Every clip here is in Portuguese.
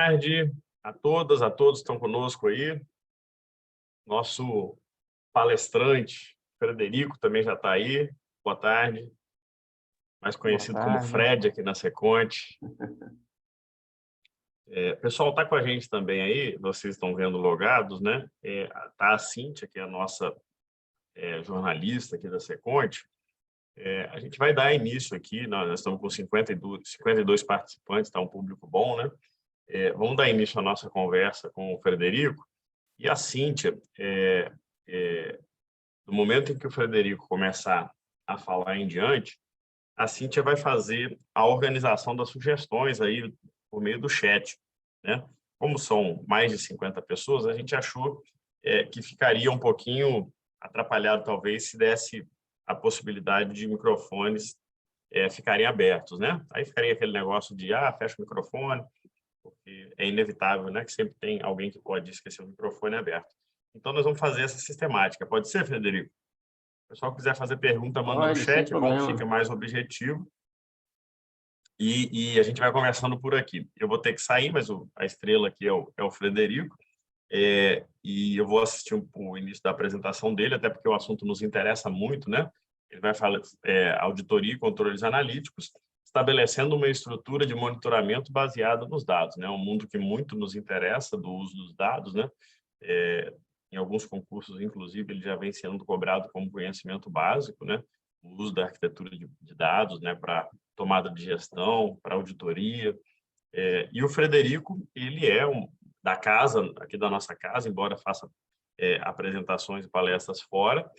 Tarde a todas, a todos que estão conosco aí. Nosso palestrante, Frederico, também já está aí. Boa tarde. Mais conhecido como Fred aqui na Seconte. O pessoal está com a gente também aí, vocês estão vendo logados, né? Tá a Cíntia, que é a nossa jornalista aqui da Seconte. A gente vai dar início aqui, nós estamos com 52 participantes, está um público bom, né? Vamos dar início à nossa conversa com o Frederico. E a Cíntia, no momento em que o Frederico começar a falar em diante, a Cíntia vai fazer a organização das sugestões aí por meio do chat, né? Como são mais de 50 pessoas, a gente achou que ficaria um pouquinho atrapalhado, talvez, se desse a possibilidade de microfones ficarem abertos, né? Aí ficaria aquele negócio de, fecha o microfone, porque é inevitável, né, que sempre tem alguém que pode esquecer o microfone aberto. Então, nós vamos fazer essa sistemática. Pode ser, Frederico? Se o pessoal quiser fazer pergunta, manda no chat, qual fica mais objetivo. E a gente vai conversando por aqui. Eu vou ter que sair, mas a estrela aqui é o Frederico. E eu vou assistir o início da apresentação dele, até porque o assunto nos interessa muito, né? Ele vai falar auditoria e controles analíticos, estabelecendo uma estrutura de monitoramento baseada nos dados, né? Um mundo que muito nos interessa do uso dos dados, né? Em alguns concursos, inclusive, ele já vem sendo cobrado como conhecimento básico, né? O uso da arquitetura de dados, né? Para tomada de gestão, para auditoria. E o Frederico, ele é da casa, aqui da nossa casa, embora faça apresentações e palestras fora.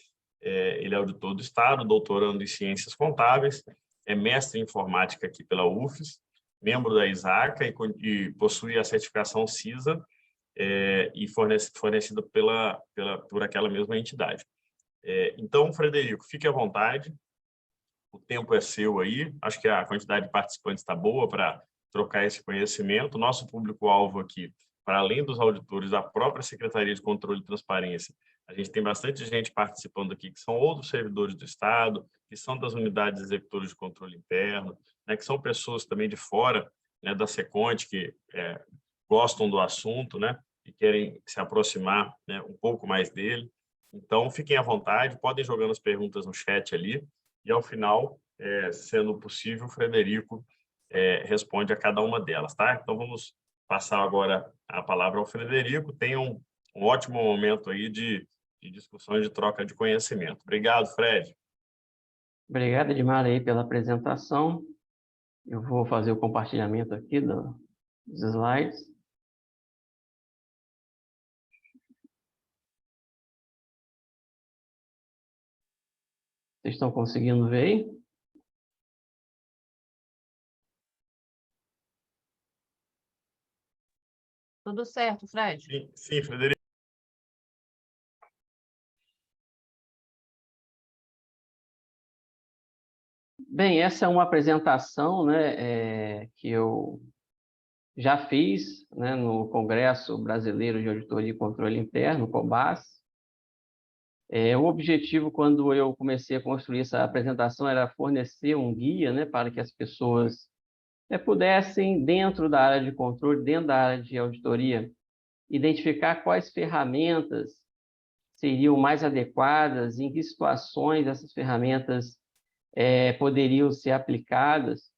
Ele é auditor do Estado, doutorando em Ciências Contábeis, é mestre em Informática aqui pela UFES, membro da ISACA e possui a certificação CISA e fornecida por aquela mesma entidade. Então, Frederico, fique à vontade, o tempo é seu aí, acho que a quantidade de participantes está boa para trocar esse conhecimento. Nosso público-alvo aqui, para além dos auditores da própria Secretaria de Controle e Transparência, a gente tem bastante gente participando aqui que são outros servidores do Estado, que são das unidades executoras de controle interno, né, que são pessoas também de fora, né, da Seconte, que gostam do assunto, né, e querem se aproximar, né, um pouco mais dele. Então, fiquem à vontade, podem jogando as perguntas no chat ali, e ao final, sendo possível, o Frederico responde a cada uma delas, tá? Então, vamos passar agora a palavra ao Frederico. Tenham um ótimo momento aí de discussão e de troca de conhecimento. Obrigado, Fred. Obrigado, Edmar, aí pela apresentação. Eu vou fazer o compartilhamento aqui dos slides. Vocês estão conseguindo ver aí? Tudo certo, Fred? Sim, Frederico. Bem, essa é uma apresentação, né, que eu já fiz, né, no Congresso Brasileiro de Auditoria e Controle Interno, COBAS. O objetivo, quando eu comecei a construir essa apresentação, era fornecer um guia, né, para que as pessoas pudessem, dentro da área de controle, dentro da área de auditoria, identificar quais ferramentas seriam mais adequadas, em que situações essas ferramentas poderiam ser aplicadas.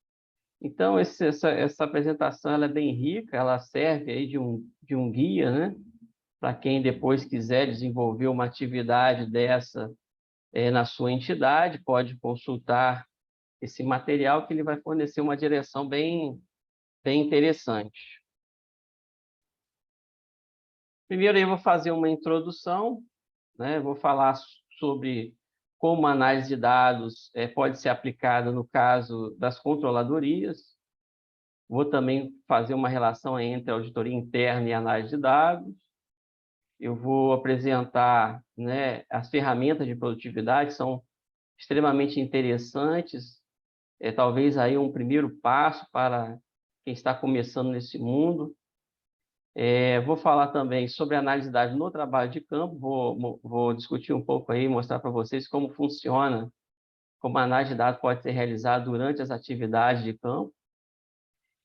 Então, essa apresentação ela é bem rica, ela serve aí de um guia, né? Para quem depois quiser desenvolver uma atividade dessa na sua entidade, pode consultar esse material que ele vai fornecer uma direção bem interessante. Primeiro, eu vou fazer uma introdução, né? Vou falar sobre como a análise de dados pode ser aplicada no caso das controladorias. Vou também fazer uma relação entre a auditoria interna e a análise de dados. Eu vou apresentar, né, as ferramentas de produtividade, que são extremamente interessantes, talvez aí um primeiro passo para quem está começando nesse mundo. Vou falar também sobre análise de dados no trabalho de campo, vou discutir um pouco aí, mostrar para vocês como funciona, como a análise de dados pode ser realizada durante as atividades de campo.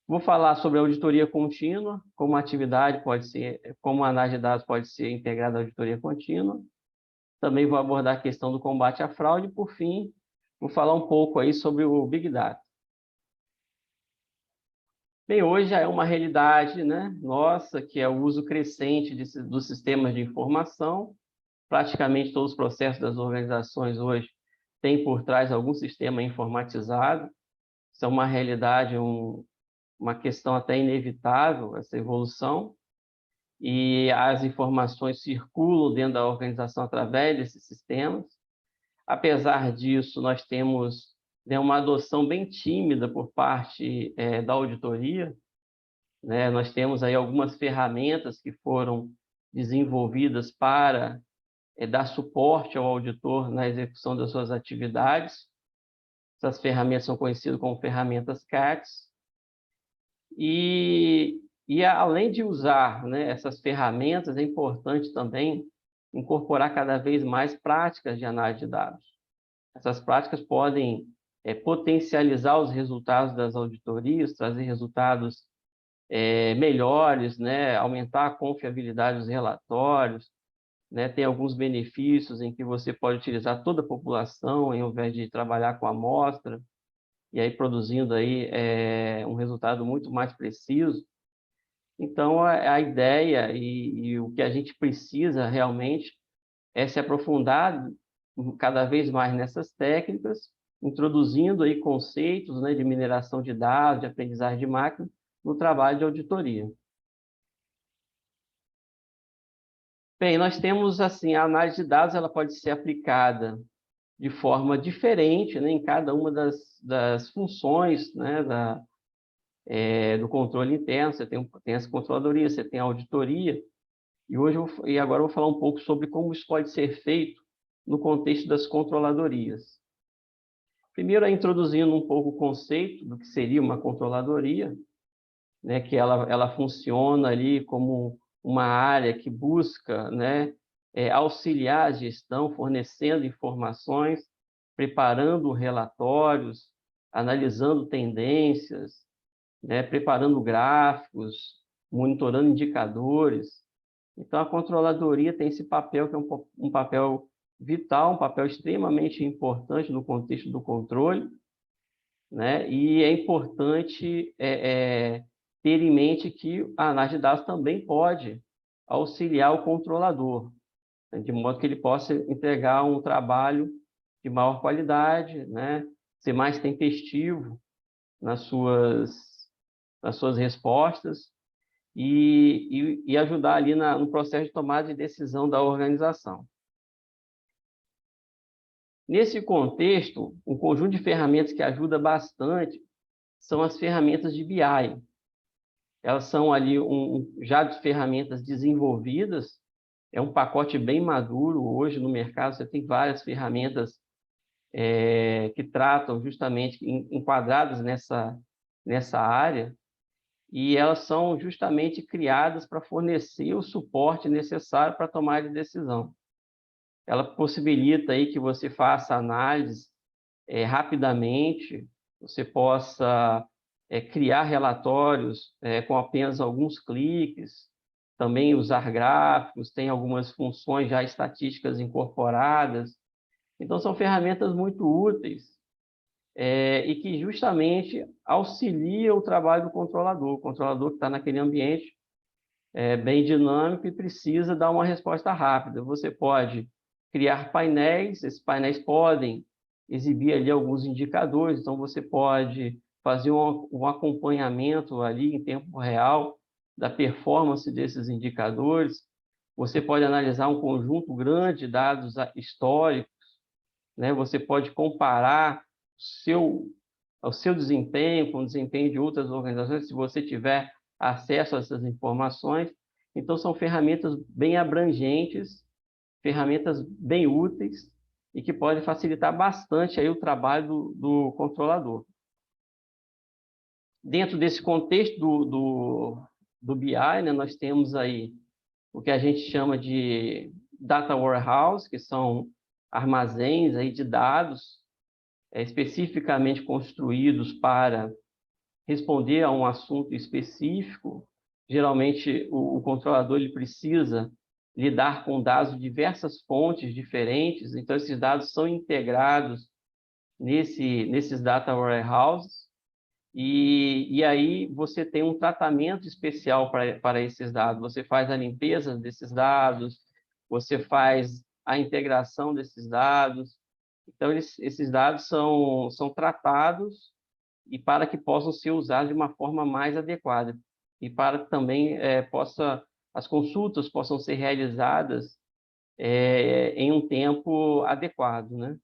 Vou falar sobre a auditoria contínua, como a atividade pode ser, como a análise de dados pode ser integrada à auditoria contínua. Também vou abordar a questão do combate à fraude e, por fim, vou falar um pouco aí sobre o Big Data. Bem, hoje já é uma realidade, né, nossa, que é o uso crescente dos sistemas de informação. Praticamente todos os processos das organizações hoje têm por trás algum sistema informatizado. Isso é uma realidade, uma questão até inevitável, essa evolução. E as informações circulam dentro da organização através desses sistemas. Apesar disso, nós temos, né, uma adoção bem tímida por parte da auditoria, né? Nós temos aí algumas ferramentas que foram desenvolvidas para dar suporte ao auditor na execução das suas atividades. Essas ferramentas são conhecidas como ferramentas CATs. E além de usar, né, essas ferramentas, é importante também incorporar cada vez mais práticas de análise de dados. Essas práticas podem potencializar os resultados das auditorias, trazer resultados melhores, né, aumentar a confiabilidade dos relatórios, né, tem alguns benefícios em que você pode utilizar toda a população, ao invés de trabalhar com a amostra, e aí produzindo aí, um resultado muito mais preciso. Então, a ideia e o que a gente precisa realmente é se aprofundar cada vez mais nessas técnicas, introduzindo aí conceitos, né, de mineração de dados, de aprendizagem de máquina, no trabalho de auditoria. Bem, nós temos, assim, a análise de dados, ela pode ser aplicada de forma diferente, né, em cada uma das funções, né, do controle interno. Você tem essa controladoria, você tem a auditoria, e agora eu vou falar um pouco sobre como isso pode ser feito no contexto das controladorias. Primeiro, introduzindo um pouco o conceito do que seria uma controladoria, né, que ela funciona ali como uma área que busca, né, auxiliar a gestão, fornecendo informações, preparando relatórios, analisando tendências, né, preparando gráficos, monitorando indicadores. Então, a controladoria tem esse papel, que é um papel vital, um papel extremamente importante no contexto do controle, né? E é importante ter em mente que a análise de dados também pode auxiliar o controlador, né, de modo que ele possa entregar um trabalho de maior qualidade, né, ser mais tempestivo nas suas respostas e ajudar ali no processo de tomada de decisão da organização. Nesse contexto, um conjunto de ferramentas que ajuda bastante são as ferramentas de BI. Elas são ali já de ferramentas desenvolvidas, é um pacote bem maduro hoje no mercado. Você tem várias ferramentas que tratam justamente, enquadradas nessa área, e elas são justamente criadas para fornecer o suporte necessário para a tomada de decisão. Ela possibilita aí que você faça análise rapidamente, você possa criar relatórios com apenas alguns cliques, também usar gráficos, tem algumas funções já estatísticas incorporadas. Então, são ferramentas muito úteis e que justamente auxiliam o trabalho do controlador. O controlador que está naquele ambiente bem dinâmico e precisa dar uma resposta rápida. Você pode criar painéis, esses painéis podem exibir ali alguns indicadores, então você pode fazer um acompanhamento ali em tempo real da performance desses indicadores. Você pode analisar um conjunto grande de dados históricos, né? Você pode comparar o seu desempenho com o desempenho de outras organizações, se você tiver acesso a essas informações. Então, são ferramentas bem abrangentes, ferramentas bem úteis e que podem facilitar bastante aí o trabalho do controlador. Dentro desse contexto do BI, né, nós temos aí o que a gente chama de data warehouse, que são armazéns aí de dados especificamente construídos para responder a um assunto específico, geralmente o controlador ele precisa lidar com dados de diversas fontes diferentes, então esses dados são integrados nesses data warehouses, e aí você tem um tratamento especial para esses dados. Você faz a limpeza desses dados, você faz a integração desses dados. Então, esses dados são tratados e para que possam ser usados de uma forma mais adequada. E para que também as consultas possam ser realizadas em um tempo adequado, né?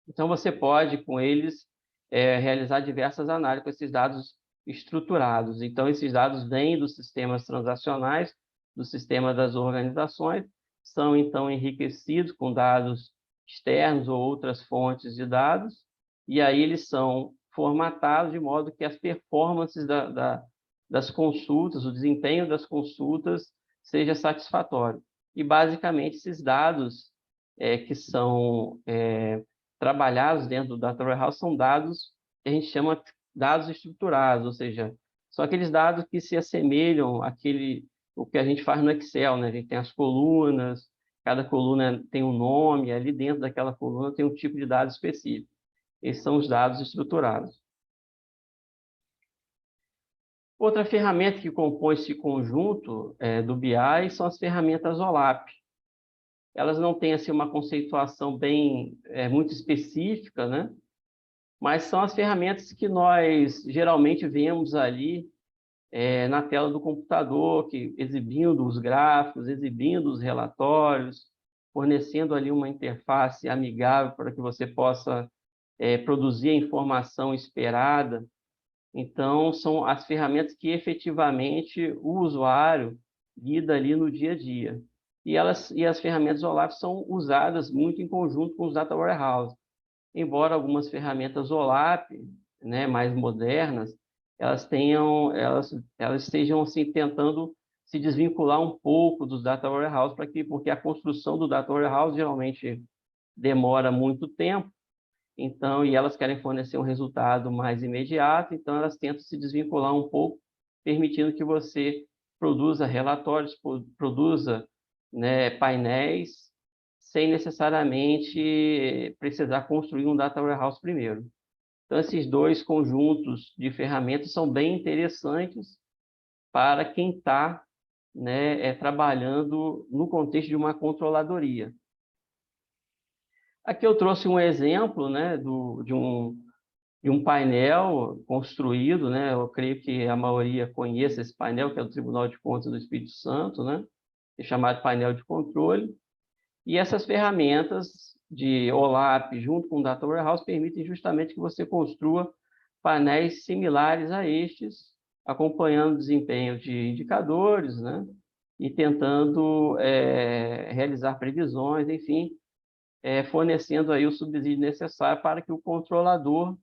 Então, você pode, com eles, realizar diversas análises com esses dados estruturados. Então, esses dados vêm dos sistemas transacionais, do sistema das organizações, são, então, enriquecidos com dados externos ou outras fontes de dados, e aí eles são formatados de modo que as performances das consultas, o desempenho das consultas, seja satisfatório. E, basicamente, esses dados que são trabalhados dentro do Data Warehouse são dados que a gente chama dados estruturados, ou seja, são aqueles dados que se assemelham o que a gente faz no Excel, né? A gente tem as colunas, cada coluna tem um nome, ali dentro daquela coluna tem um tipo de dado específico. Esses são os dados estruturados. Outra ferramenta que compõe esse conjunto do BI são as ferramentas OLAP. Elas não têm assim, uma conceituação muito específica, né? Mas são as ferramentas que nós geralmente vemos ali na tela do computador, exibindo os gráficos, exibindo os relatórios, fornecendo ali uma interface amigável para que você possa produzir a informação esperada. Então, são as ferramentas que efetivamente o usuário lida ali no dia a dia. E as ferramentas OLAP são usadas muito em conjunto com os Data Warehouse. Embora algumas ferramentas OLAP, né, mais modernas, elas estejam assim, tentando se desvincular um pouco dos Data Warehouse, porque a construção do Data Warehouse geralmente demora muito tempo, então, e elas querem fornecer um resultado mais imediato, então elas tentam se desvincular um pouco, permitindo que você produza relatórios, produza, né, painéis, sem necessariamente precisar construir um Data Warehouse primeiro. Então, esses dois conjuntos de ferramentas são bem interessantes para quem está, né, trabalhando no contexto de uma controladoria. Aqui eu trouxe um exemplo, né, de um painel construído, né? Eu creio que a maioria conhece esse painel, que é do Tribunal de Contas do Espírito Santo, né? É chamado painel de controle. E essas ferramentas de OLAP junto com o Data Warehouse permitem justamente que você construa painéis similares a estes, acompanhando o desempenho de indicadores, né? E tentando realizar previsões, enfim, fornecendo aí o subsídio necessário para que o controlador,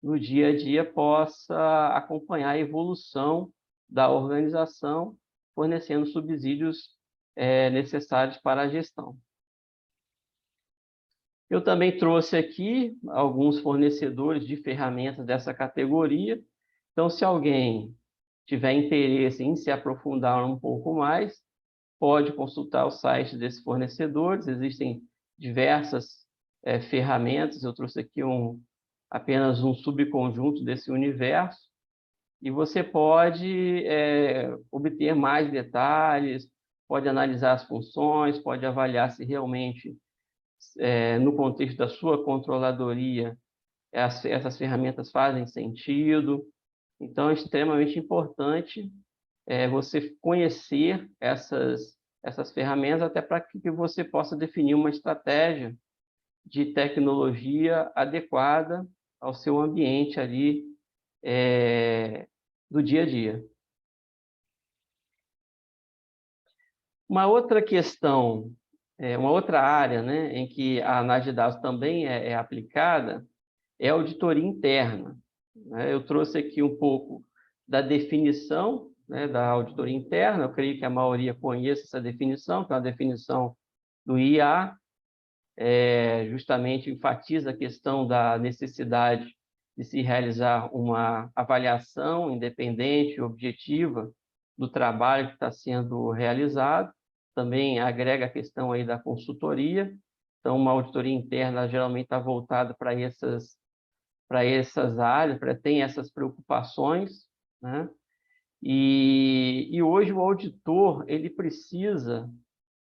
no dia a dia, possa acompanhar a evolução da organização, fornecendo subsídios necessários para a gestão. Eu também trouxe aqui alguns fornecedores de ferramentas dessa categoria. Então, se alguém tiver interesse em se aprofundar um pouco mais, pode consultar o site desses fornecedores. Existem diversas ferramentas. Eu trouxe aqui apenas um subconjunto desse universo. E você pode obter mais detalhes, pode analisar as funções, pode avaliar se realmente no contexto da sua controladoria, essas ferramentas fazem sentido. Então, é extremamente importante você conhecer essas ferramentas, até para que você possa definir uma estratégia de tecnologia adequada ao seu ambiente ali do dia a dia. Uma outra questão, uma outra área, né, em que a análise de dados também é aplicada é a auditoria interna, né? Eu trouxe aqui um pouco da definição, né, da auditoria interna. Eu creio que a maioria conhece essa definição, que é uma definição do IA, justamente enfatiza a questão da necessidade de se realizar uma avaliação independente e objetiva do trabalho que está sendo realizado. Também agrega a questão aí da consultoria. Então, uma auditoria interna geralmente está voltada para essas áreas, tem essas preocupações, né? E hoje o auditor ele precisa,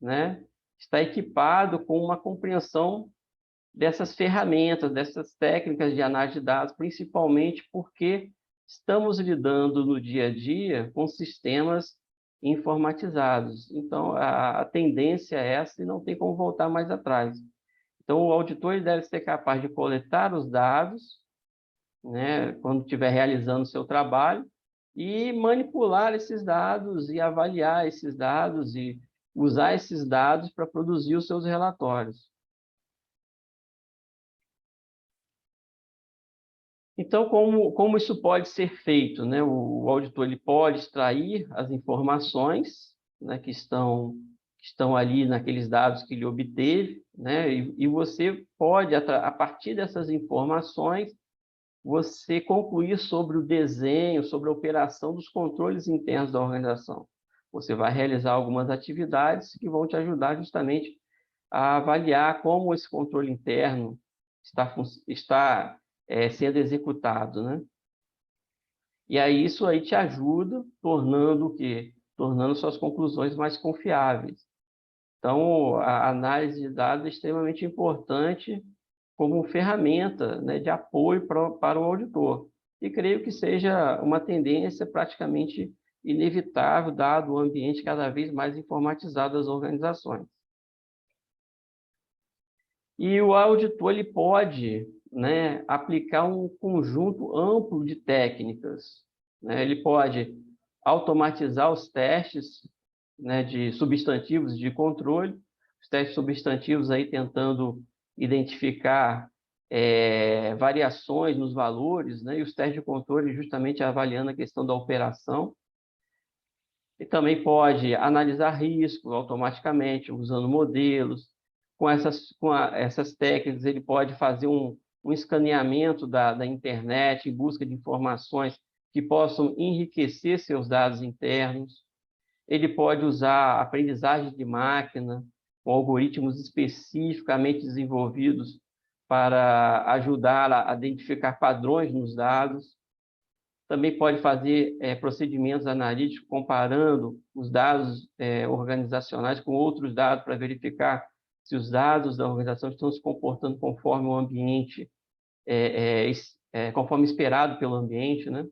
né, estar equipado com uma compreensão dessas ferramentas, dessas técnicas de análise de dados, principalmente porque estamos lidando no dia a dia com sistemas informatizados. Então, a tendência é essa e não tem como voltar mais atrás. Então, o auditor ele deve ser capaz de coletar os dados, né, quando estiver realizando o seu trabalho, e manipular esses dados e avaliar esses dados e usar esses dados para produzir os seus relatórios. Então, como isso pode ser feito, né? O auditor ele pode extrair as informações, né, que estão ali naqueles dados que ele obteve, né? E você pode, a partir dessas informações, você concluir sobre o desenho, sobre a operação dos controles internos da organização. Você vai realizar algumas atividades que vão te ajudar justamente a avaliar como esse controle interno está sendo executado, né? E aí isso aí te ajuda, tornando o quê? Tornando suas conclusões mais confiáveis. Então, a análise de dados é extremamente importante como ferramenta, né, de apoio para o auditor. E creio que seja uma tendência praticamente inevitável, dado o ambiente cada vez mais informatizado das organizações. E o auditor ele pode, né, aplicar um conjunto amplo de técnicas, né? Ele pode automatizar os testes, né, de substantivos de controle, os testes substantivos aí tentando identificar variações nos valores, né, e os testes de controle justamente avaliando a questão da operação. E também pode analisar risco automaticamente, usando modelos. Com essas técnicas, ele pode fazer um escaneamento da internet em busca de informações que possam enriquecer seus dados internos. Ele pode usar aprendizagem de máquina, com algoritmos especificamente desenvolvidos para ajudar a identificar padrões nos dados. Também pode fazer procedimentos analíticos comparando os dados organizacionais com outros dados para verificar se os dados da organização estão se comportando conforme o ambiente, conforme esperado pelo ambiente, né?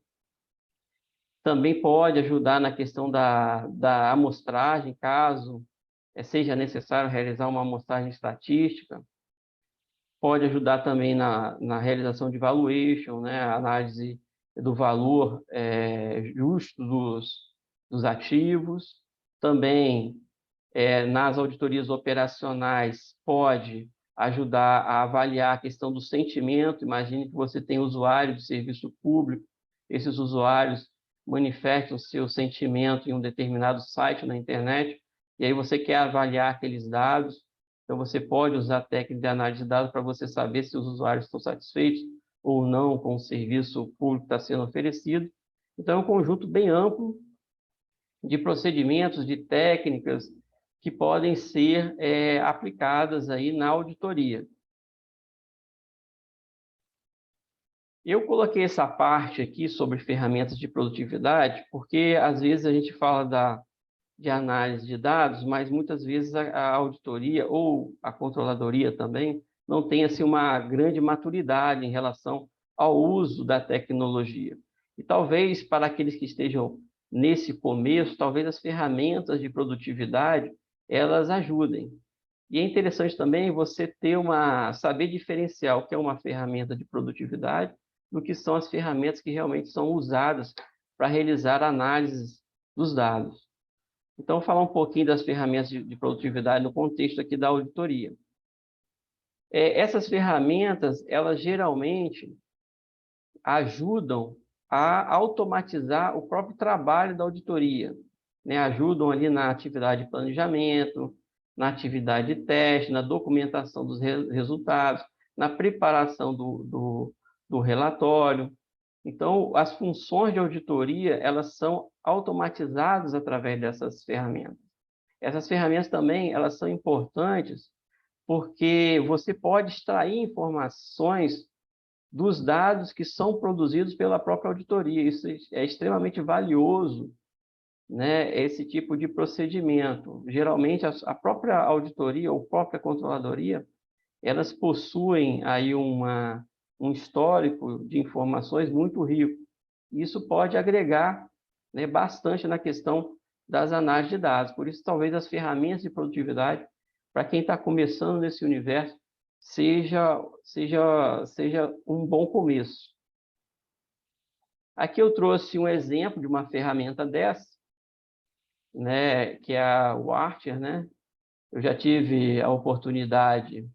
Também pode ajudar na questão da amostragem, caso seja necessário realizar uma amostragem estatística. Pode ajudar também na realização de valuation, né? Análise do valor justo dos ativos. Também, nas auditorias operacionais, pode ajudar a avaliar a questão do sentimento. Imagine que você tem usuário de serviço público, esses usuários manifestam seu sentimento em um determinado site na internet, e aí você quer avaliar aqueles dados. Então, você pode usar a técnica de análise de dados para você saber se os usuários estão satisfeitos ou não com o serviço público que está sendo oferecido. Então, é um conjunto bem amplo de procedimentos, de técnicas que podem ser aplicadas aí na auditoria. Eu coloquei essa parte aqui sobre ferramentas de produtividade, porque às vezes a gente fala de análise de dados, mas muitas vezes a auditoria ou a controladoria também não tem assim, uma grande maturidade em relação ao uso da tecnologia. E talvez para aqueles que estejam nesse começo, talvez as ferramentas de produtividade, elas ajudem. E é interessante também você saber diferenciar o que é uma ferramenta de produtividade do que são as ferramentas que realmente são usadas para realizar análises dos dados. Então, falar um pouquinho das ferramentas de produtividade no contexto aqui da auditoria. Essas ferramentas, elas geralmente ajudam a automatizar o próprio trabalho da auditoria, né? Ajudam ali na atividade de planejamento, na atividade de teste, na documentação dos resultados, na preparação do do relatório. Então, as funções de auditoria, elas são automatizadas através dessas ferramentas. Essas ferramentas também, elas são importantes porque você pode extrair informações dos dados que são produzidos pela própria auditoria. Isso é extremamente valioso, né, esse tipo de procedimento. Geralmente, a própria auditoria ou própria controladoria, elas possuem aí um histórico de informações muito rico. Isso pode agregar, né, bastante na questão das análises de dados. Por isso, talvez as ferramentas de produtividade, para quem está começando nesse universo, seja um bom começo. Aqui eu trouxe um exemplo de uma ferramenta dessa, né, que é o Archer, né? Eu já tive a oportunidade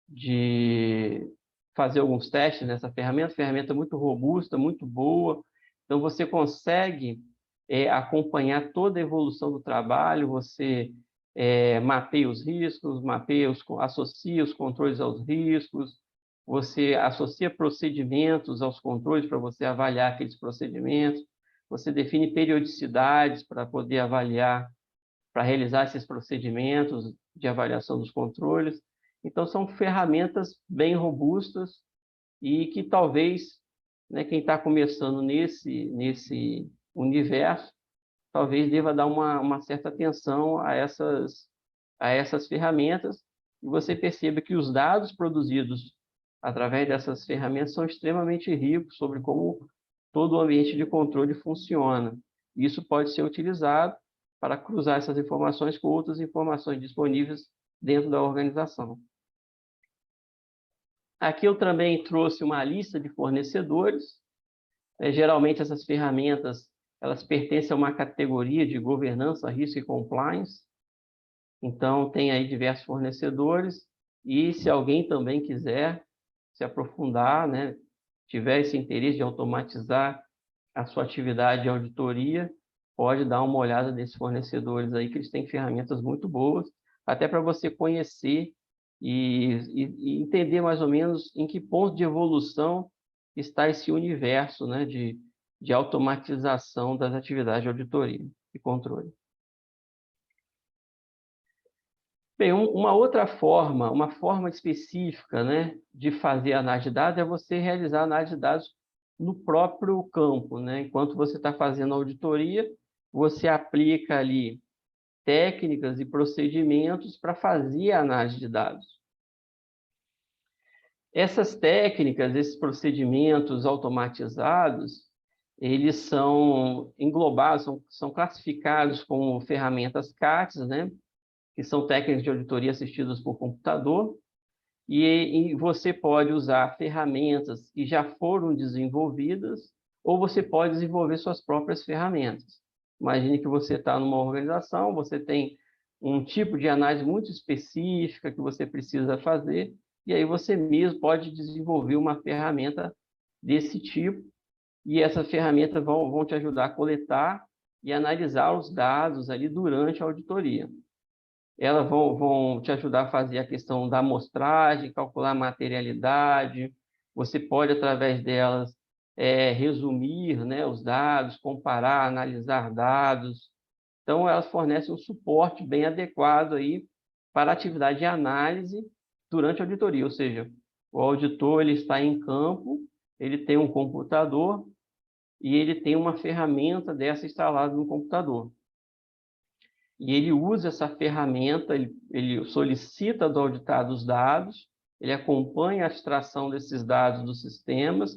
de fazer alguns testes nessa ferramenta muito robusta, muito boa. Então, você consegue acompanhar toda a evolução do trabalho, você mapeia os riscos, associa os controles aos riscos, você associa procedimentos aos controles para você avaliar aqueles procedimentos, você define periodicidades para poder avaliar, para realizar esses procedimentos de avaliação dos controles. Então, são ferramentas bem robustas e que talvez, né, quem está começando nesse universo, talvez deva dar uma certa atenção a essas ferramentas, e você perceba que os dados produzidos através dessas ferramentas são extremamente ricos sobre como todo o ambiente de controle funciona. Isso pode ser utilizado para cruzar essas informações com outras informações disponíveis dentro da organização. Aqui eu também trouxe uma lista de fornecedores. Geralmente essas ferramentas, elas pertencem a uma categoria de governança, risco e compliance. Então, tem aí diversos fornecedores. E se alguém também quiser se aprofundar, né, tiver esse interesse de automatizar a sua atividade de auditoria, pode dar uma olhada nesses fornecedores aí, que eles têm ferramentas muito boas, até para você conhecer e entender mais ou menos em que ponto de evolução está esse universo, né, de automatização das atividades de auditoria e controle. Bem, uma outra forma, uma forma específica, né, de fazer análise de dados é você realizar análise de dados no próprio campo, né? Enquanto você está fazendo auditoria, você aplica ali técnicas e procedimentos para fazer a análise de dados. Essas técnicas, esses procedimentos automatizados, eles são englobados, são classificados como ferramentas CATs, né? Que são técnicas de auditoria assistidas por computador, e você pode usar ferramentas que já foram desenvolvidas, ou você pode desenvolver suas próprias ferramentas. Imagine que você está numa organização, você tem um tipo de análise muito específica que você precisa fazer, e aí você mesmo pode desenvolver uma ferramenta desse tipo, e essas ferramentas vão te ajudar a coletar e analisar os dados ali durante a auditoria. Elas vão te ajudar a fazer a questão da amostragem, calcular a materialidade. Você pode, através delas, resumir, né, os dados, comparar, analisar dados. Então, elas fornecem um suporte bem adequado aí para a atividade de análise durante a auditoria. Ou seja, o auditor ele está em campo, ele tem um computador e ele tem uma ferramenta dessa instalada no computador. E ele usa essa ferramenta, ele solicita do auditado os dados, ele acompanha a extração desses dados dos sistemas,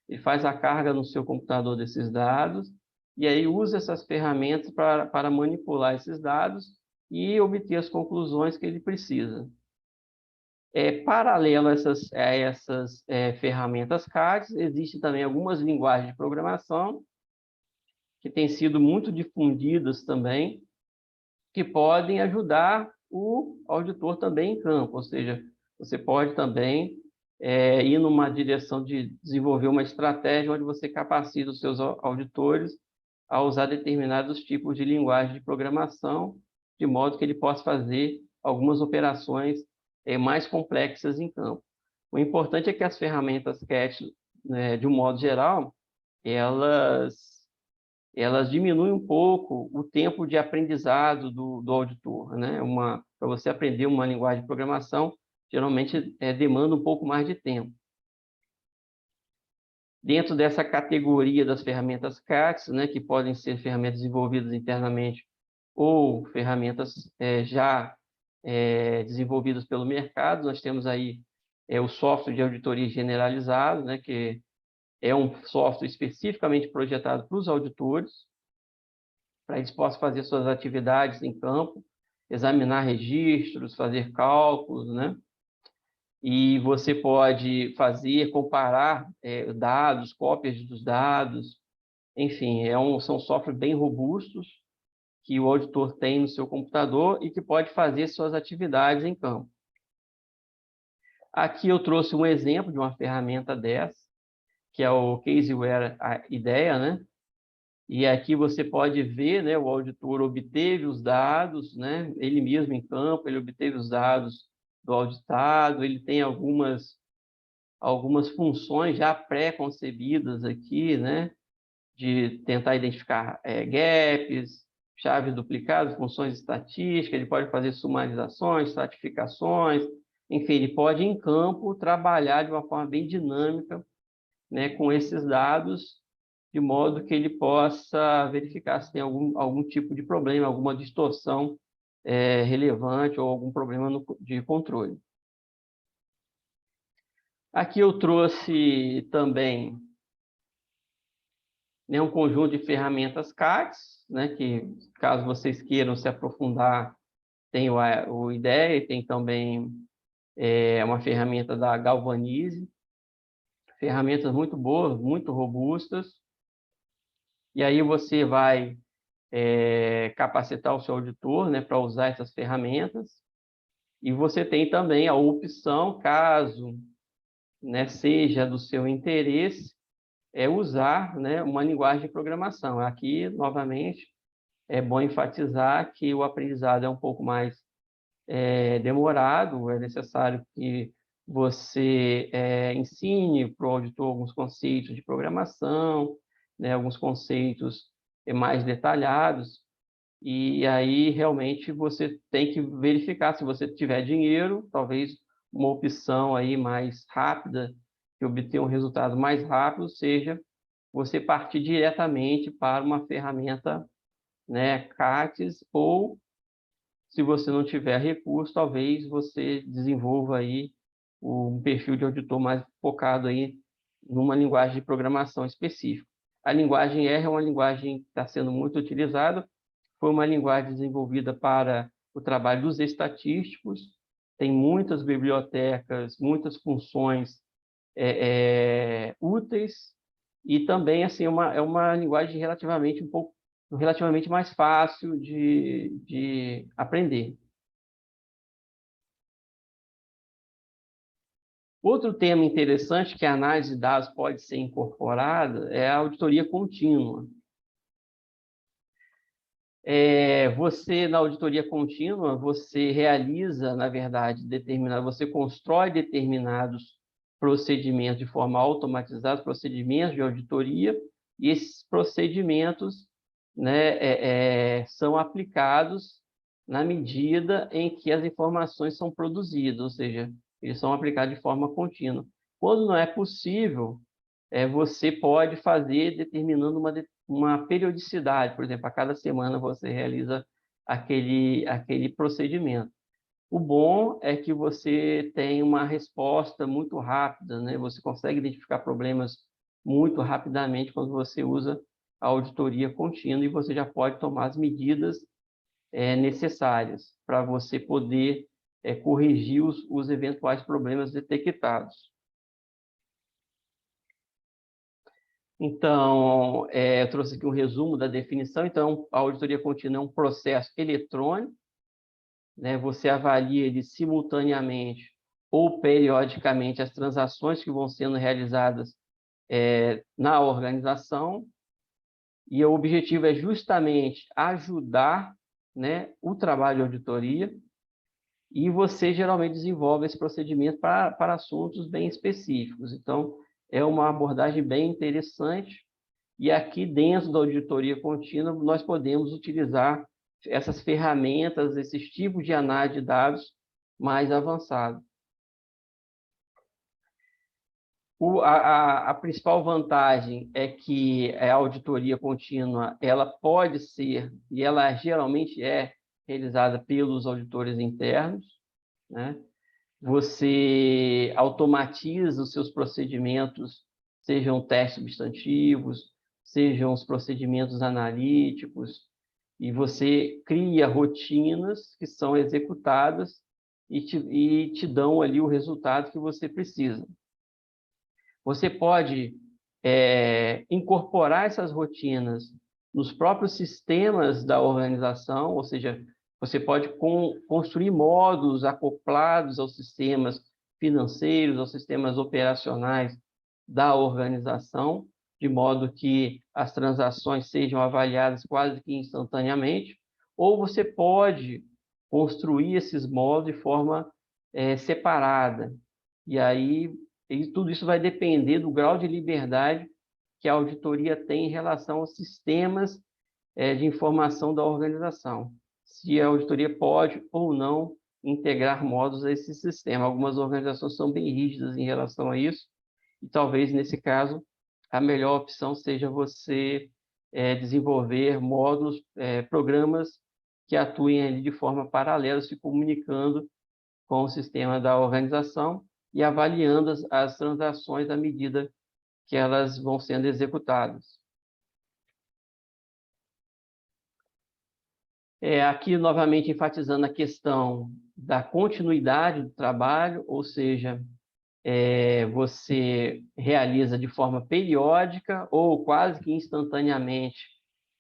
ele faz a carga no seu computador desses dados, e aí usa essas ferramentas para manipular esses dados e obter as conclusões que ele precisa. Paralelo a essas ferramentas CADs, existem também algumas linguagens de programação que têm sido muito difundidas também, que podem ajudar o auditor também em campo, ou seja, você pode também ir numa direção de desenvolver uma estratégia onde você capacita os seus auditores a usar determinados tipos de linguagem de programação, de modo que ele possa fazer algumas operações mais complexas em campo. O importante é que as ferramentas CAT né, de um modo geral, elas diminuem um pouco o tempo de aprendizado do auditor, né? Para você aprender uma linguagem de programação, geralmente demanda um pouco mais de tempo. Dentro dessa categoria das ferramentas CATs, né, que podem ser ferramentas desenvolvidas internamente ou ferramentas já desenvolvidas pelo mercado, nós temos aí o software de auditoria generalizado, né, que é um software especificamente projetado para os auditores, para eles possam fazer suas atividades em campo, examinar registros, fazer cálculos, né? E você pode comparar dados, cópias dos dados, enfim, são softwares bem robustos que o auditor tem no seu computador e que pode fazer suas atividades em campo. Aqui eu trouxe um exemplo de uma ferramenta dessa, que é o Caseware IDEA, né? E aqui você pode ver, né, o auditor obteve os dados, né, ele mesmo em campo, ele obteve os dados do auditado, ele tem algumas funções já pré-concebidas aqui, né, de tentar identificar gaps, chaves duplicadas, funções estatísticas, ele pode fazer sumarizações, estratificações, enfim, ele pode em campo trabalhar de uma forma bem dinâmica, né, com esses dados, de modo que ele possa verificar se tem algum tipo de problema, alguma distorção relevante ou algum problema de controle. Aqui eu trouxe também, né, um conjunto de ferramentas CATs, né, que, caso vocês queiram se aprofundar, tem o IDEA e tem também uma ferramenta da Galvanize, ferramentas muito boas, muito robustas, e aí você vai capacitar o seu auditor, né, para usar essas ferramentas, e você tem também a opção, caso, né, seja do seu interesse, usar, né, uma linguagem de programação. Aqui, novamente, é bom enfatizar que o aprendizado é um pouco mais demorado, é necessário que você ensine para o auditor alguns conceitos de programação, né, alguns conceitos mais detalhados, e aí realmente você tem que verificar, se você tiver dinheiro, talvez uma opção aí mais rápida, que obter um resultado mais rápido, seja você partir diretamente para uma ferramenta, né, CATs, ou se você não tiver recurso, talvez você desenvolva aí um perfil de auditor mais focado aí numa linguagem de programação específica. A linguagem R é uma linguagem que está sendo muito utilizada, foi uma linguagem desenvolvida para o trabalho dos estatísticos, tem muitas bibliotecas, muitas funções úteis, e também assim, é uma linguagem relativamente mais fácil de aprender. Outro tema interessante que a análise de dados pode ser incorporada é a auditoria contínua. Na auditoria contínua, você realiza, na verdade, você constrói determinados procedimentos de forma automatizada, procedimentos de auditoria, e esses procedimentos, né, são aplicados na medida em que as informações são produzidas, ou seja, eles são aplicados de forma contínua. Quando não é possível, você pode fazer determinando uma periodicidade, por exemplo, a cada semana você realiza aquele procedimento. O bom é que você tem uma resposta muito rápida, né? Você consegue identificar problemas muito rapidamente quando você usa a auditoria contínua, e você já pode tomar as medidas necessárias para você poder corrigir os eventuais problemas detectados. Então, eu trouxe aqui um resumo da definição. Então, a auditoria contínua é um processo eletrônico, né? Você avalia ele simultaneamente ou periodicamente as transações que vão sendo realizadas na organização, e o objetivo é justamente ajudar, né, o trabalho de auditoria, e você geralmente desenvolve esse procedimento para assuntos bem específicos. Então, é uma abordagem bem interessante. E aqui dentro da auditoria contínua, nós podemos utilizar essas ferramentas, esses tipos de análise de dados mais avançados. A principal vantagem é que a auditoria contínua ela pode ser, e ela geralmente é realizada pelos auditores internos, né? Você automatiza os seus procedimentos, sejam testes substantivos, sejam os procedimentos analíticos, e você cria rotinas que são executadas e te dão ali o resultado que você precisa. Você pode incorporar essas rotinas nos próprios sistemas da organização, ou seja, você pode construir módulos acoplados aos sistemas financeiros, aos sistemas operacionais da organização, de modo que as transações sejam avaliadas quase que instantaneamente, ou você pode construir esses módulos de forma separada. E aí, tudo isso vai depender do grau de liberdade que a auditoria tem em relação aos sistemas de informação da organização. Se a auditoria pode ou não integrar módulos a esse sistema. Algumas organizações são bem rígidas em relação a isso, e talvez, nesse caso, a melhor opção seja você desenvolver módulos, programas que atuem ali de forma paralela, se comunicando com o sistema da organização e avaliando as transações à medida que elas vão sendo executadas. Aqui, novamente, enfatizando a questão da continuidade do trabalho, ou seja, você realiza de forma periódica ou quase que instantaneamente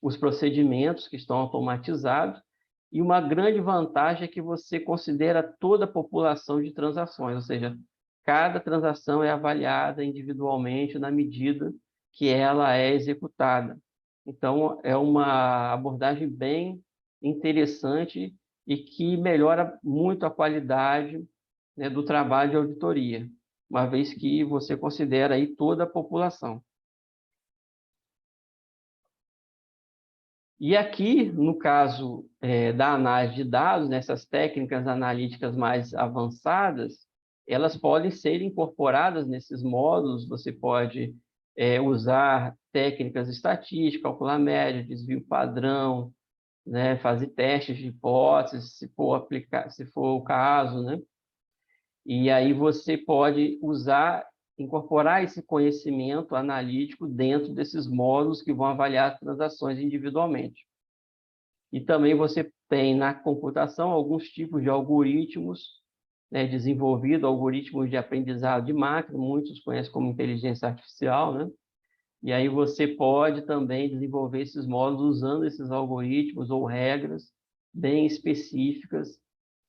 os procedimentos que estão automatizados, e uma grande vantagem é que você considera toda a população de transações, ou seja, cada transação é avaliada individualmente na medida que ela é executada. Então, é uma abordagem bem interessante e que melhora muito a qualidade, né, do trabalho de auditoria, uma vez que você considera aí toda a população. E aqui, no caso da análise de dados, nessas técnicas analíticas mais avançadas, elas podem ser incorporadas nesses módulos. Você pode usar técnicas estatísticas, calcular média, desvio padrão, né, fazer testes de hipóteses, se for o caso, né? E aí você pode incorporar esse conhecimento analítico dentro desses módulos que vão avaliar as transações individualmente. E também você tem na computação alguns tipos de algoritmos, né, desenvolvidos, algoritmos de aprendizado de máquina, muitos conhecem como inteligência artificial, né? E aí você pode também desenvolver esses módulos usando esses algoritmos ou regras bem específicas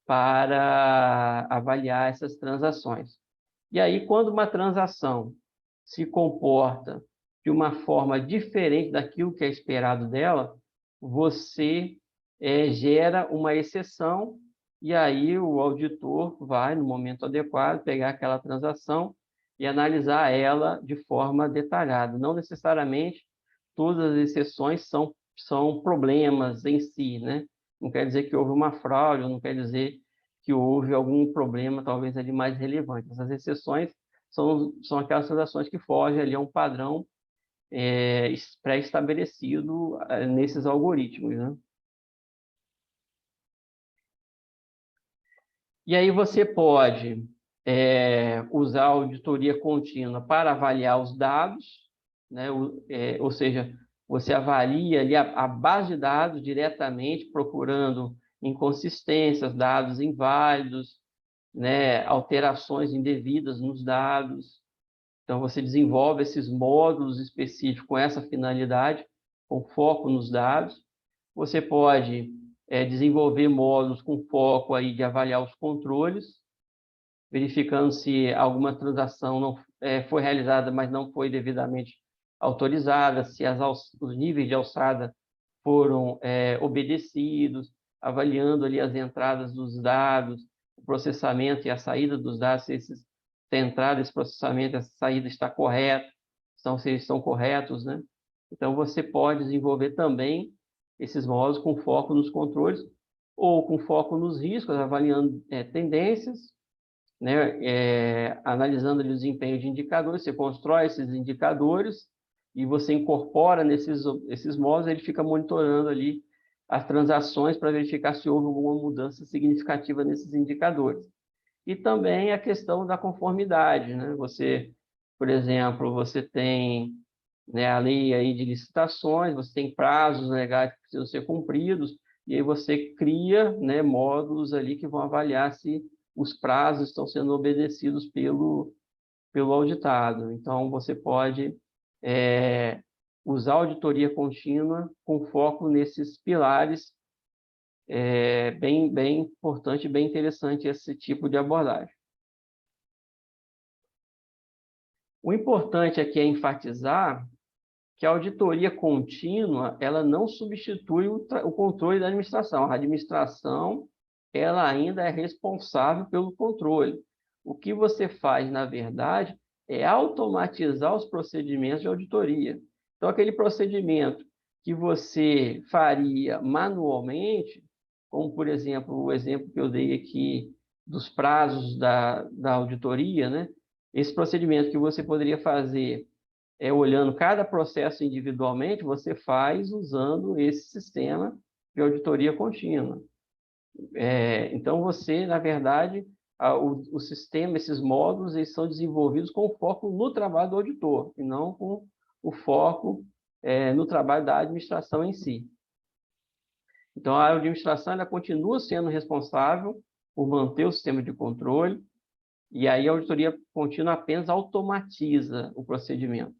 para avaliar essas transações. E aí, quando uma transação se comporta de uma forma diferente daquilo que é esperado dela, você gera uma exceção, e aí o auditor vai, no momento adequado, pegar aquela transação e analisar ela de forma detalhada. Não necessariamente todas as exceções são problemas em si, né? Não quer dizer que houve uma fraude, não quer dizer que houve algum problema, talvez, ali mais relevante. Essas exceções são aquelas transações que fogem ali a um padrão pré-estabelecido nesses algoritmos, né? E aí você pode usar a auditoria contínua para avaliar os dados, né? Ou seja, você avalia ali a base de dados diretamente, procurando inconsistências, dados inválidos, né? Alterações indevidas nos dados. Então, você desenvolve esses módulos específicos com essa finalidade, com foco nos dados. Você pode desenvolver módulos com foco aí de avaliar os controles, verificando se alguma transação não foi realizada, mas não foi devidamente autorizada, se os níveis de alçada foram obedecidos, avaliando ali as entradas dos dados, o processamento e a saída dos dados, se esses se a entrada desse processamento, essa saída está correta, se eles estão corretos, né? Então, você pode desenvolver também esses módulos com foco nos controles ou com foco nos riscos, avaliando tendências, né? Analisando ali o desempenho de indicadores. Você constrói esses indicadores e você incorpora esses módulos, ele fica monitorando ali as transações para verificar se houve alguma mudança significativa nesses indicadores. E também a questão da conformidade, né? Você, por exemplo, você tem, né, a lei aí de licitações, você tem prazos legais que precisam ser cumpridos, e aí você cria, né, módulos ali que vão avaliar se os prazos estão sendo obedecidos pelo auditado. Então, você pode usar auditoria contínua com foco nesses pilares. Bem importante, bem interessante esse tipo de abordagem. O importante aqui é enfatizar que a auditoria contínua, ela não substitui o controle da administração. A administração, ela ainda é responsável pelo controle. O que você faz, na verdade, é automatizar os procedimentos de auditoria. Então, aquele procedimento que você faria manualmente, como, por exemplo, o exemplo que eu dei aqui dos prazos da auditoria, né? Esse procedimento que você poderia fazer olhando cada processo individualmente, você faz usando esse sistema de auditoria contínua. Então, você, na verdade, o sistema, esses módulos, eles são desenvolvidos com foco no trabalho do auditor, e não com o foco no trabalho da administração em si. Então, a administração ela continua sendo responsável por manter o sistema de controle, e aí a auditoria contínua apenas automatiza o procedimento.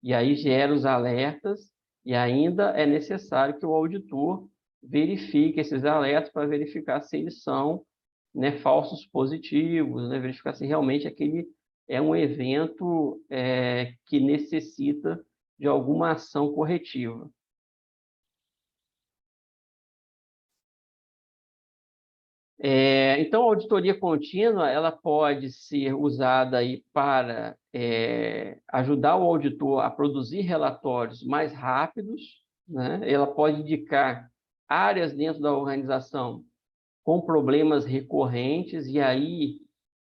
E aí gera os alertas, e ainda é necessário que o auditor verifique esses alertas para verificar se eles são, né, falsos positivos, né, verificar se realmente aquele é um evento que necessita de alguma ação corretiva. Então, a auditoria contínua ela pode ser usada aí para ajudar o auditor a produzir relatórios mais rápidos, né? Ela pode indicar áreas dentro da organização com problemas recorrentes, e aí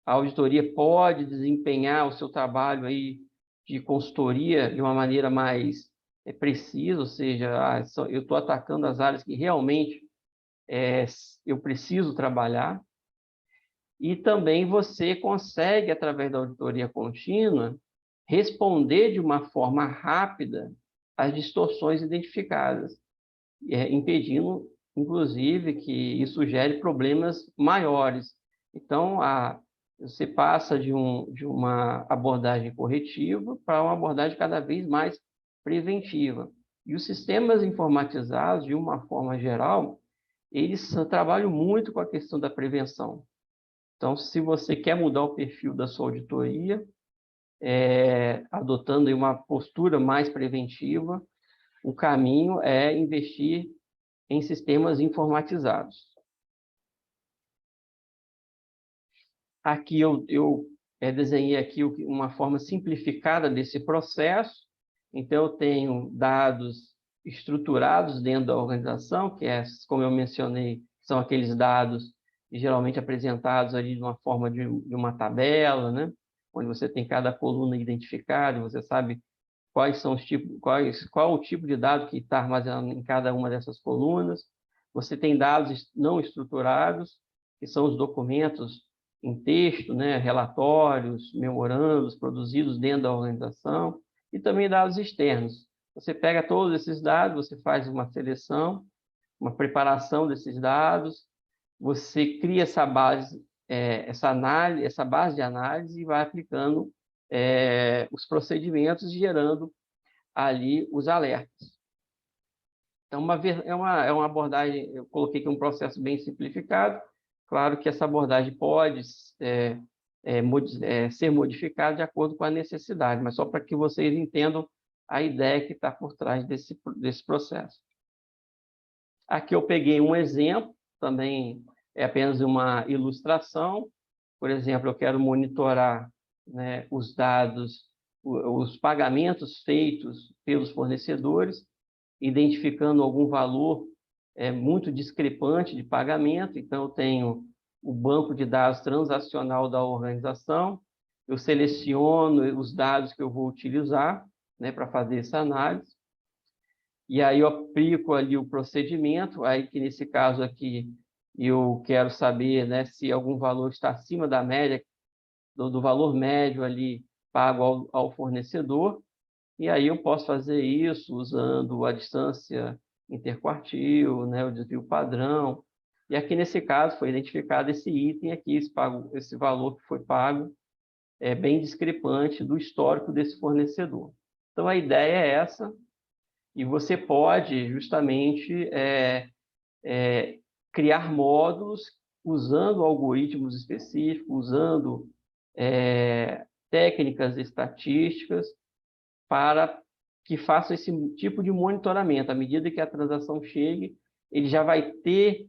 a auditoria pode desempenhar o seu trabalho aí de consultoria de uma maneira mais precisa, ou seja, eu estou atacando as áreas que realmente eu preciso trabalhar. E também você consegue, através da auditoria contínua, responder de uma forma rápida às distorções identificadas, impedindo, inclusive, que isso gere problemas maiores. Então, você passa de uma abordagem corretiva para uma abordagem cada vez mais preventiva. E os sistemas informatizados, de uma forma geral, eles trabalham muito com a questão da prevenção. Então, se você quer mudar o perfil da sua auditoria, adotando uma postura mais preventiva, o caminho é investir em sistemas informatizados. Aqui eu desenhei aqui uma forma simplificada desse processo. Então, eu tenho dados estruturados dentro da organização, que como eu mencionei, são aqueles dados geralmente apresentados ali de uma forma de uma tabela, né? Onde você tem cada coluna identificada, você sabe quais são os tipos, qual o tipo de dado que está armazenado em cada uma dessas colunas. Você tem dados não estruturados, que são os documentos em texto, né? Relatórios, memorandos produzidos dentro da organização, e também dados externos. Você pega todos esses dados, você faz uma seleção, uma preparação desses dados, você cria essa base, essa base de análise e vai aplicando os procedimentos, gerando ali os alertas. Então, é uma abordagem, eu coloquei aqui um processo bem simplificado. Claro que essa abordagem pode ser modificada de acordo com a necessidade, mas só para que vocês entendam a ideia que está por trás desse processo. Aqui eu peguei um exemplo, também é apenas uma ilustração. Por exemplo, eu quero monitorar né, os dados, os pagamentos feitos pelos fornecedores, identificando algum valor muito discrepante de pagamento. Então, eu tenho o banco de dados transacional da organização, eu seleciono os dados que eu vou utilizar, né, para fazer essa análise, e aí eu aplico ali o procedimento, aí que nesse caso aqui eu quero saber, né, se algum valor está acima da média, do valor médio ali pago ao fornecedor, e aí eu posso fazer isso usando a distância interquartil, né, o desvio padrão, e aqui nesse caso foi identificado esse item aqui, esse valor que foi pago, é bem discrepante do histórico desse fornecedor. Então, a ideia é essa, e você pode justamente criar módulos usando algoritmos específicos, usando técnicas estatísticas para que faça esse tipo de monitoramento. À medida que a transação chegue, ele já vai ter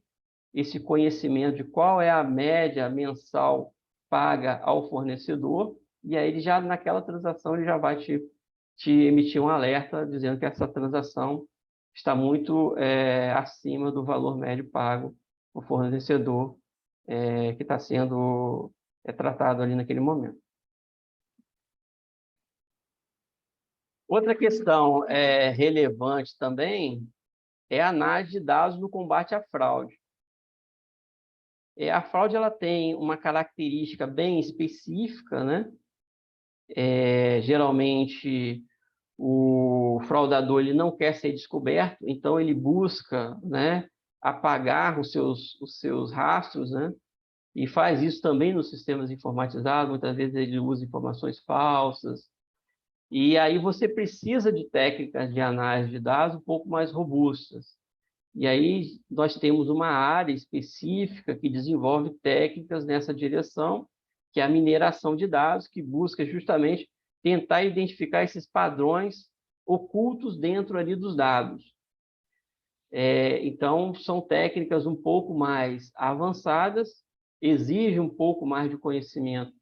esse conhecimento de qual é a média mensal paga ao fornecedor, e aí ele já, naquela transação, ele já vai te emitir um alerta dizendo que essa transação está muito acima do valor médio pago ao fornecedor que está sendo tratado ali naquele momento. Outra questão relevante também é a análise de dados no combate à fraude. A fraude ela tem uma característica bem específica, né? Geralmente, o fraudador ele não quer ser descoberto, então ele busca, né, apagar os seus rastros, né? E faz isso também nos sistemas informatizados. Muitas vezes ele usa informações falsas. E aí você precisa de técnicas de análise de dados um pouco mais robustas. E aí nós temos uma área específica que desenvolve técnicas nessa direção, que é a mineração de dados, que busca justamente tentar identificar esses padrões ocultos dentro ali dos dados. Então, são técnicas um pouco mais avançadas, exigem um pouco mais de conhecimento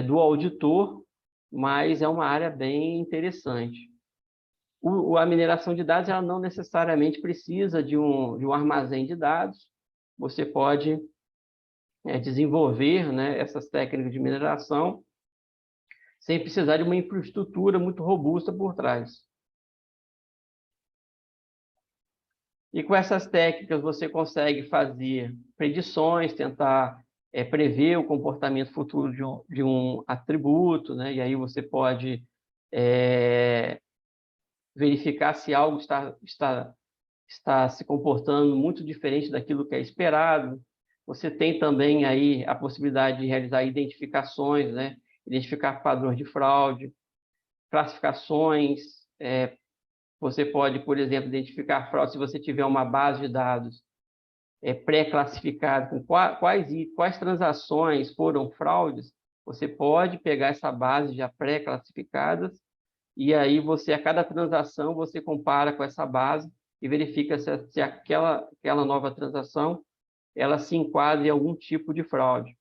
do auditor, mas é uma área bem interessante. A mineração de dados ela não necessariamente precisa de um armazém de dados. Você pode desenvolver, né, essas técnicas de mineração sem precisar de uma infraestrutura muito robusta por trás. E com essas técnicas você consegue fazer predições, tentar prever o comportamento futuro de um atributo, né? E aí você pode verificar se algo está se comportando muito diferente daquilo que é esperado. Você tem também aí a possibilidade de realizar identificações, né? Identificar padrões de fraude, classificações. Você pode, por exemplo, identificar fraude se você tiver uma base de dados pré-classificada com quais transações foram fraudes. Você pode pegar essa base já pré-classificadas e aí você, a cada transação, você compara com essa base e verifica se aquela nova transação ela se enquadra em algum tipo de fraude.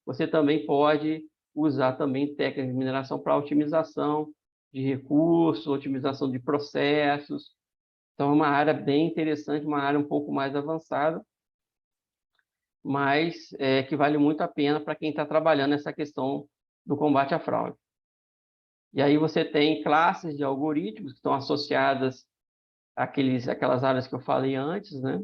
Você também pode usar também técnicas de mineração para otimização de recursos, otimização de processos. Então, é uma área bem interessante, uma área um pouco mais avançada, mas que vale muito a pena para quem está trabalhando nessa questão do combate à fraude. E aí você tem classes de algoritmos que estão associadas àquelas áreas que eu falei antes, né?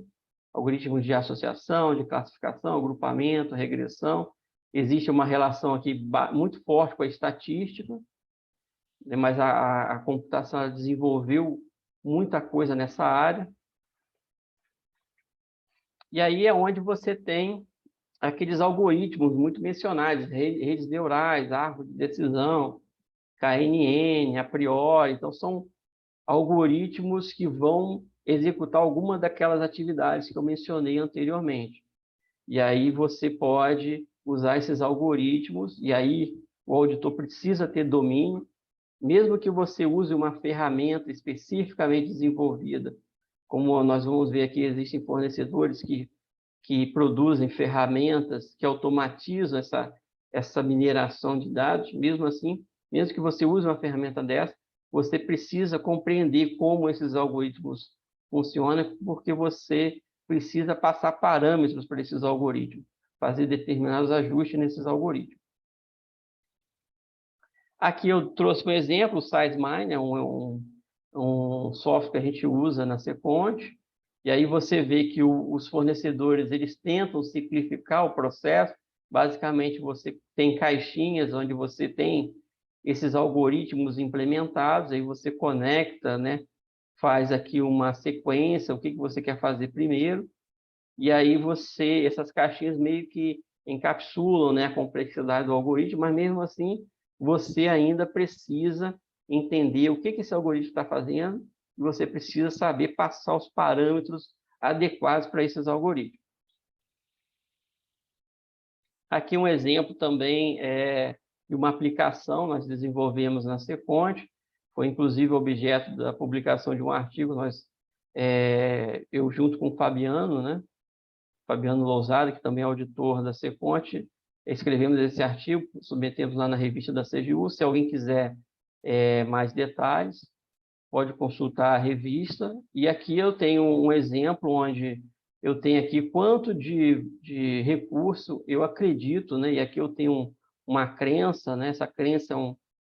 Algoritmos de associação, de classificação, agrupamento, regressão. Existe uma relação aqui muito forte com a estatística, né? Mas a computação desenvolveu muita coisa nessa área. E aí é onde você tem aqueles algoritmos muito mencionados, redes neurais, árvore de decisão, KNN, a priori. Então, são algoritmos que vão executar alguma daquelas atividades que eu mencionei anteriormente. E aí você pode usar esses algoritmos, e aí o auditor precisa ter domínio, mesmo que você use uma ferramenta especificamente desenvolvida, como nós vamos ver aqui, existem fornecedores que produzem ferramentas que automatizam essa mineração de dados, mesmo assim, mesmo que você use uma ferramenta dessa, você precisa compreender como esses algoritmos funcionam, porque você precisa passar parâmetros para esses algoritmos, fazer determinados ajustes nesses algoritmos. Aqui eu trouxe um exemplo, o SizeMine, é um software que a gente usa na Seconte, e aí você vê que os fornecedores eles tentam simplificar o processo. Basicamente, você tem caixinhas onde você tem esses algoritmos implementados, aí você conecta, né? Faz aqui uma sequência, o que você quer fazer primeiro, e aí essas caixinhas meio que encapsulam, né, a complexidade do algoritmo, mas mesmo assim, você ainda precisa entender o que esse algoritmo está fazendo, e você precisa saber passar os parâmetros adequados para esses algoritmos. Aqui um exemplo também de uma aplicação nós desenvolvemos na Seconte, foi inclusive objeto da publicação de um artigo, eu junto com o Fabiano, né? Fabiano Lousada, que também é auditor da Seconte, escrevemos esse artigo, submetemos lá na revista da CGU. Se alguém quiser mais detalhes, pode consultar a revista. E aqui eu tenho um exemplo onde eu tenho aqui quanto de recurso eu acredito, né? E aqui eu tenho uma crença, né? Essa crença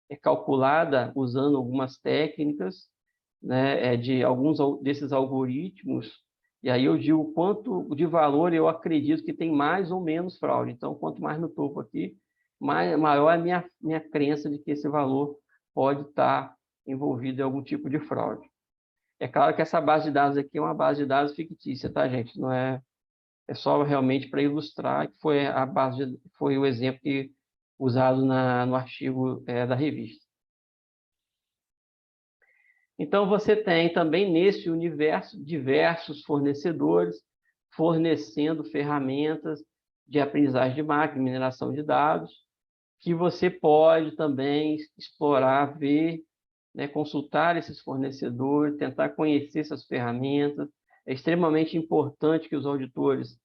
é calculada usando algumas técnicas, né? De alguns desses algoritmos. E aí eu digo quanto de valor eu acredito que tem mais ou menos fraude. Então, quanto mais no topo aqui, maior é a minha crença de que esse valor pode estar envolvido em algum tipo de fraude. É claro que essa base de dados aqui é uma base de dados fictícia, tá, gente? Não é só realmente para ilustrar que foi o exemplo usado no artigo da revista. Então, você tem também nesse universo diversos fornecedores fornecendo ferramentas de aprendizagem de máquina, mineração de dados, que você pode também explorar, ver, né, consultar esses fornecedores, tentar conhecer essas ferramentas. É extremamente importante que os auditores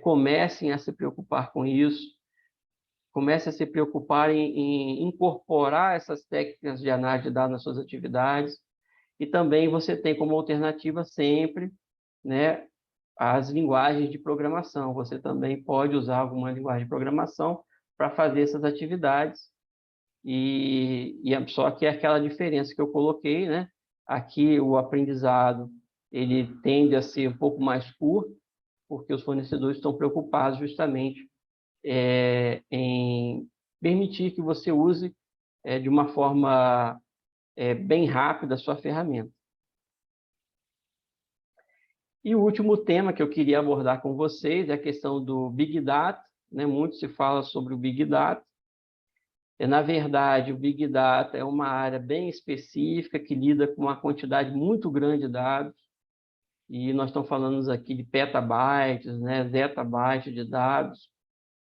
comecem a se preocupar com isso, comecem a se preocupar em incorporar essas técnicas de análise de dados nas suas atividades. E também você tem como alternativa sempre, né, as linguagens de programação. Você também pode usar alguma linguagem de programação para fazer essas atividades. Só que é aquela diferença que eu coloquei, né? Aqui o aprendizado ele tende a ser um pouco mais curto, porque os fornecedores estão preocupados justamente em permitir que você use de uma forma bem rápida a sua ferramenta. E o último tema que eu queria abordar com vocês é a questão do Big Data, né? Muito se fala sobre o Big Data. Na verdade, o Big Data é uma área bem específica que lida com uma quantidade muito grande de dados, e nós estamos falando aqui de petabytes, né? Zettabytes de dados.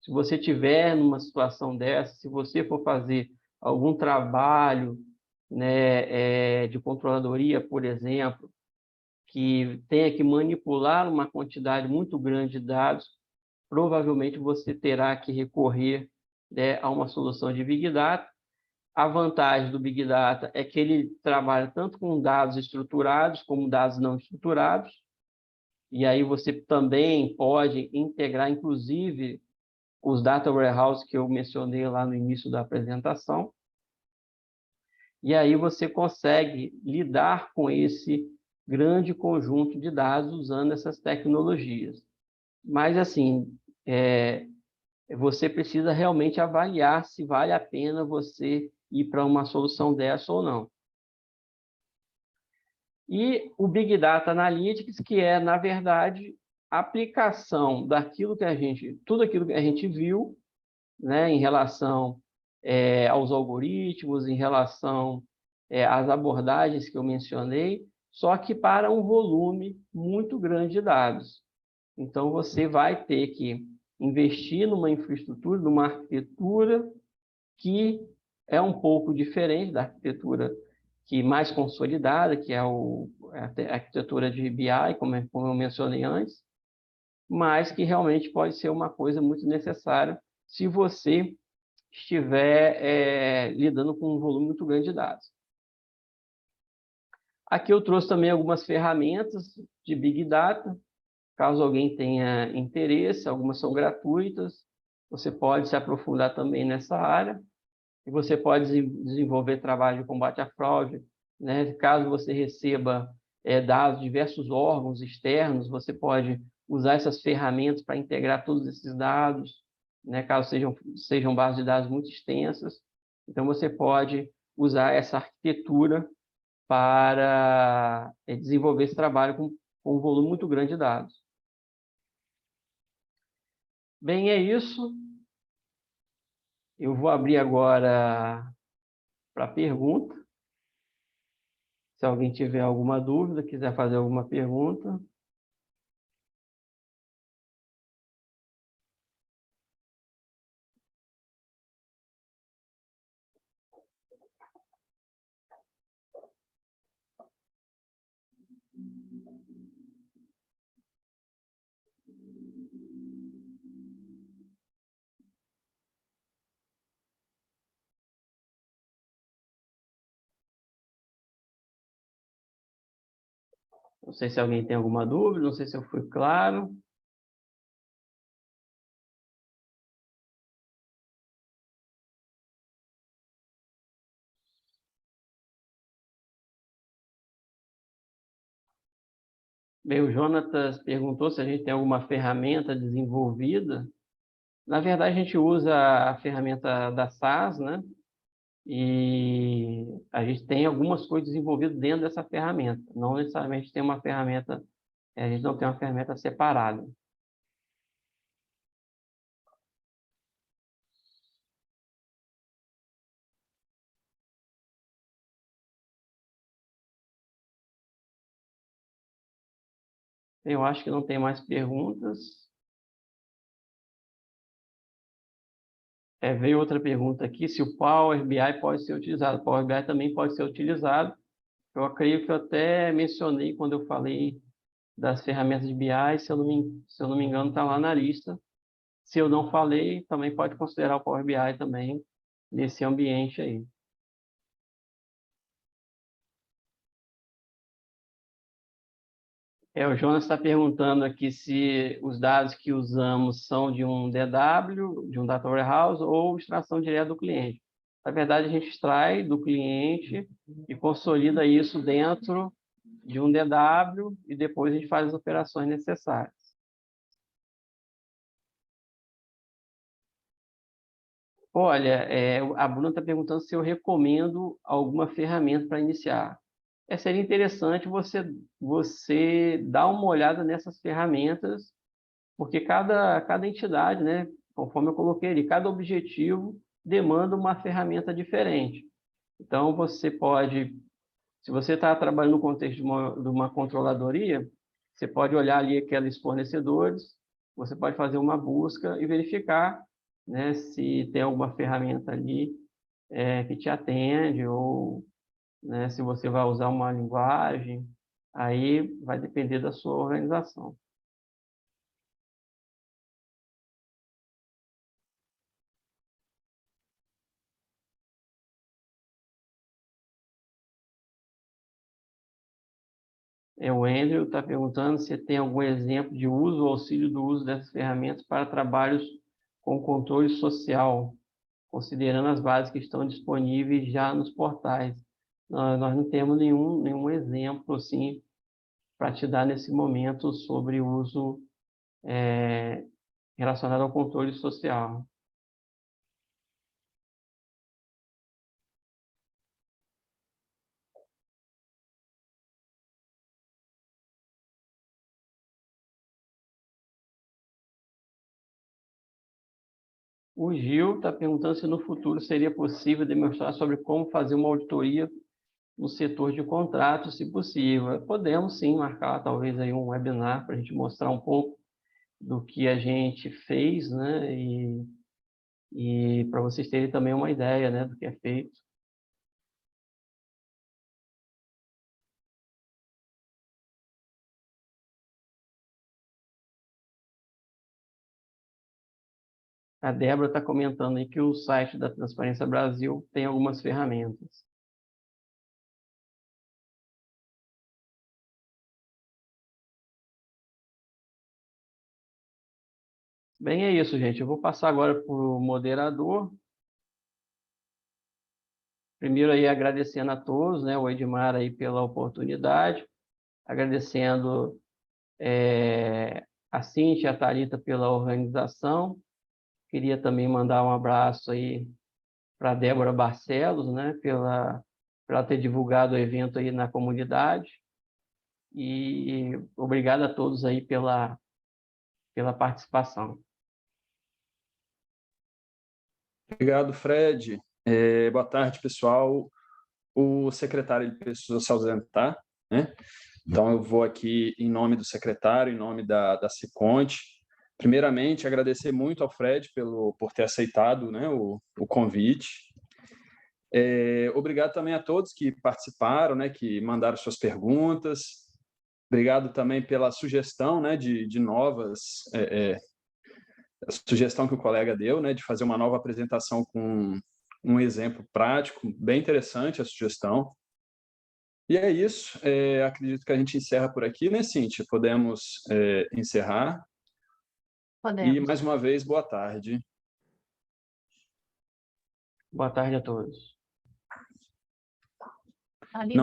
Se você tiver numa situação dessa, se você for fazer algum trabalho, né, de controladoria, por exemplo, que tenha que manipular uma quantidade muito grande de dados, provavelmente você terá que recorrer, né, a uma solução de Big Data. A vantagem do Big Data é que ele trabalha tanto com dados estruturados como dados não estruturados, e aí você também pode integrar, inclusive, os data warehouse que eu mencionei lá no início da apresentação, e aí você consegue lidar com esse grande conjunto de dados usando essas tecnologias. Mas, assim, você precisa realmente avaliar se vale a pena você ir para uma solução dessa ou não. E o Big Data Analytics, que é, na verdade, a aplicação tudo aquilo que a gente viu, né, em relação aos algoritmos, em relação às abordagens que eu mencionei, só que para um volume muito grande de dados. Então, você vai ter que investir numa infraestrutura, numa arquitetura que é um pouco diferente da arquitetura mais consolidada, que é a arquitetura de BI, como eu mencionei antes, mas que realmente pode ser uma coisa muito necessária se você estiver lidando com um volume muito grande de dados. Aqui eu trouxe também algumas ferramentas de Big Data, caso alguém tenha interesse, algumas são gratuitas, você pode se aprofundar também nessa área, e você pode desenvolver trabalho de combate à fraude, né? Caso você receba dados de diversos órgãos externos, você pode usar essas ferramentas para integrar todos esses dados, né? Caso sejam bases de dados muito extensas. Então, você pode usar essa arquitetura para desenvolver esse trabalho com um volume muito grande de dados. Bem, é isso. Eu vou abrir agora para pergunta. Se alguém tiver alguma dúvida, quiser fazer alguma pergunta. Não sei se alguém tem alguma dúvida, não sei se eu fui claro. Bem, o Jonatas perguntou se a gente tem alguma ferramenta desenvolvida. Na verdade, a gente usa a ferramenta da SAS, né? E a gente tem algumas coisas desenvolvidas dentro dessa ferramenta. Não necessariamente tem uma ferramenta, a gente não tem uma ferramenta separada. Eu acho que não tem mais perguntas. Veio outra pergunta aqui, se o Power BI pode ser utilizado. O Power BI também pode ser utilizado. Eu creio que eu até mencionei quando eu falei das ferramentas de BI, se eu não me engano, está lá na lista. Se eu não falei, também pode considerar o Power BI também nesse ambiente aí. O Jonas está perguntando aqui se os dados que usamos são de um DW, de um Data Warehouse, ou extração direta do cliente. Na verdade, a gente extrai do cliente e consolida isso dentro de um DW e depois a gente faz as operações necessárias. Olha, a Bruna está perguntando se eu recomendo alguma ferramenta para iniciar. Seria interessante você dar uma olhada nessas ferramentas, porque cada entidade, né, conforme eu coloquei ali, cada objetivo demanda uma ferramenta diferente. Então, você pode, se você está trabalhando no contexto de uma controladoria, você pode olhar ali aqueles fornecedores, você pode fazer uma busca e verificar, né, se tem alguma ferramenta ali que te atende, ou, né, se você vai usar uma linguagem, aí vai depender da sua organização. O Andrew está perguntando se tem algum exemplo de uso ou auxílio do uso dessas ferramentas para trabalhos com controle social, considerando as bases que estão disponíveis já nos portais. Nós não temos nenhum exemplo assim, para te dar nesse momento sobre o uso relacionado ao controle social. O Gil está perguntando se no futuro seria possível demonstrar sobre como fazer uma auditoria no setor de contratos, se possível. Podemos sim marcar talvez aí um webinar para a gente mostrar um pouco do que a gente fez, né? E para vocês terem também uma ideia, né, do que é feito. A Débora está comentando aí que o site da Transparência Brasil tem algumas ferramentas. Bem, é isso, gente. Eu vou passar agora para o moderador. Primeiro aí agradecendo a todos, né, o Edmar aí pela oportunidade, agradecendo a Cíntia e a Thalita pela organização. Queria também mandar um abraço aí para a Débora Barcelos, né, pela ter divulgado o evento aí na comunidade. E obrigado a todos aí pela participação. Obrigado, Fred. Boa tarde, pessoal. O secretário ele precisou se ausentar, né? Então, eu vou aqui, em nome do secretário, em nome da Seconte, primeiramente, agradecer muito ao Fred por ter aceitado, né, o convite. Obrigado também a todos que participaram, né, que mandaram suas perguntas. Obrigado também pela sugestão, né, de novas... a sugestão que o colega deu, né, de fazer uma nova apresentação com um exemplo prático, bem interessante a sugestão. E é isso, acredito que a gente encerra por aqui, né, Cíntia? Podemos encerrar. Podemos. E, mais uma vez, boa tarde. Boa tarde a todos. Thalita,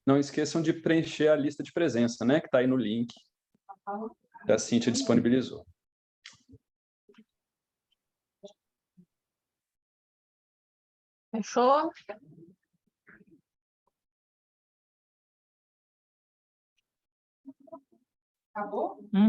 Não esqueçam de preencher a lista de presença, né, que está aí no link que a Cíntia disponibilizou. Fechou? Acabou?